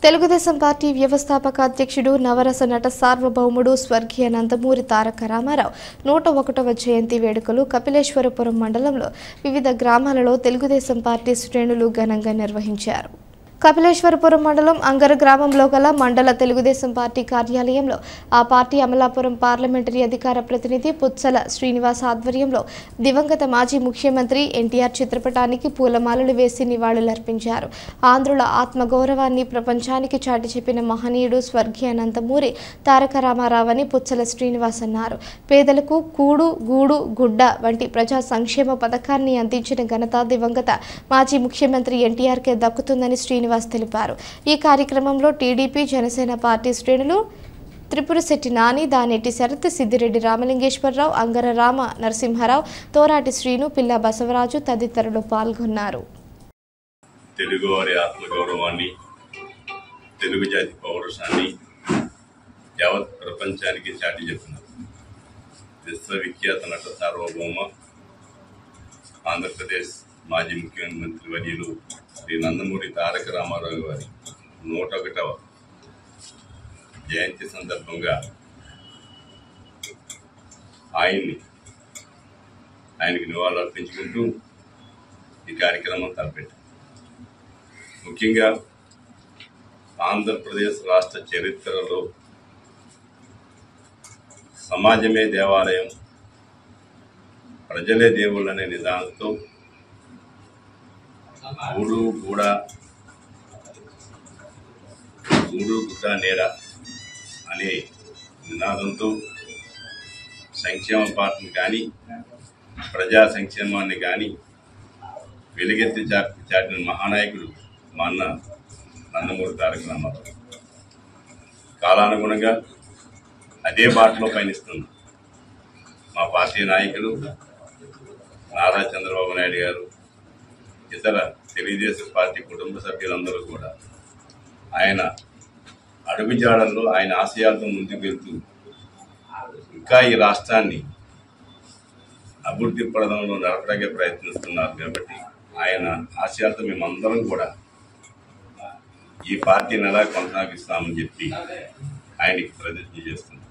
Telugu Desam party వ్యవస్థాపక అధ్యక్షుడు నవరస నట సార్వభౌముడు స్వర్గీయ నందమూరి తారక రామారావు 101వ జయంతి వేడుకలు కపిలేశ్వరపురం మండలంలో వివిధ గ్రామాలలో తెలుగుదేశం పార్టీ శ్రేణులు ఘనంగా నిర్వహించారు. కపిలేశ్వరపురం మండలం అంగర గ్రామంలో గల మండల తెలుగుదేశం పార్టీ కార్యాలయంలో ఆ పార్టీ అమలాపురం పార్లమెంటరీ అధికార ప్రతినిధి పుత్సల శ్రీనివాస్ ఆధ్వర్యంలో దివంగత మాజీ ముఖ్యమంత్రి ఎన్టీఆర్ చిత్రపటానికి పూలమాలలు వేసి నివాళులర్పించారు. ఆంధ్రుల ఆత్మగౌరవాన్ని ప్రపంచానికి చాటి చెప్పిన మహనీయుడు స్వర్గీయ నందమూరి తారక రామారావు అని పుత్సల శ్రీనివాస్ అన్నారు. పేదలకు కూడు గూడు గుడ్డ వంటి ప్రజా సంక్షేమ పథకాన్ని అందించిన ఘనత దివంగత మాజీ ముఖ్యమంత్రి ఎన్టీఆర్కే దక్కుతుందని శ్రీనివాస్ తెలిపారు. ఈ కార్యక్రమంలో టీడీపీ జనసేన పార్టీ శ్రేణులు త్రిపురశెట్టి నాని, దానేటి శరత్, సిద్దిరెడ్డి రామలింగేశ్వరరావు, అంగర రామ నరసింహారావు, తోరాటి శ్రీను, పిల్ల బసవరాజు తదితరులు పాల్గొన్నారు. తెలుగువారి ఆత్మగౌరవాన్ని, తెలుగు జాతి పౌరుషాన్ని యావత్ ప్రపంచానికి చాటి చెప్పిన విశ్వవిఖ్యాత నట సార్వభౌమ ఆంధ్రప్రదేశ్ మాజీ ముఖ్యమంత్రి వర్యులు శ్రీ నందమూరి తారక రామారావు గారి 101వ జయంతి సందర్భంగా ఆయనకి నివాళులు అర్పించుకుంటూ ఈ కార్యక్రమం తలపెట్టారు. ముఖ్యంగా ఆంధ్రప్రదేశ్ రాష్ట్ర చరిత్రలో సమాజమే దేవాలయం, ప్రజలే దేవుళ్ళనే నిదానంతో గూడు గుడ్డ నేర అనే నినాదంతో సంక్షేమ పార్టీని కానీ ప్రజా సంక్షేమాన్ని కానీ వెలుగెత్తి చాటిన మహానాయకుడు మా అన్న నందమూరి తారక రామారావు. కాలానుగుణంగా అదే బాటలో పయనిస్తున్న మా పార్టీ నాయకులు నారా చంద్రబాబు నాయుడు గారు, ఇతర తెలుగుదేశం పార్టీ కుటుంబ సభ్యులందరూ కూడా ఆయన అడుగుజాడల్లో ఆయన ఆశయాలతో ముందుకు వెళ్తూ ఇంకా ఈ రాష్ట్రాన్ని అభివృద్ధి పడడంలో నడపడానికి ప్రయత్నిస్తున్నారు. కాబట్టి ఆయన ఆశయాలతో మేమందరం కూడా ఈ పార్టీని ఎలా కొనసాగిస్తామని చెప్పి ఆయనకి ప్రతిజ్ఞ చేస్తున్నాం.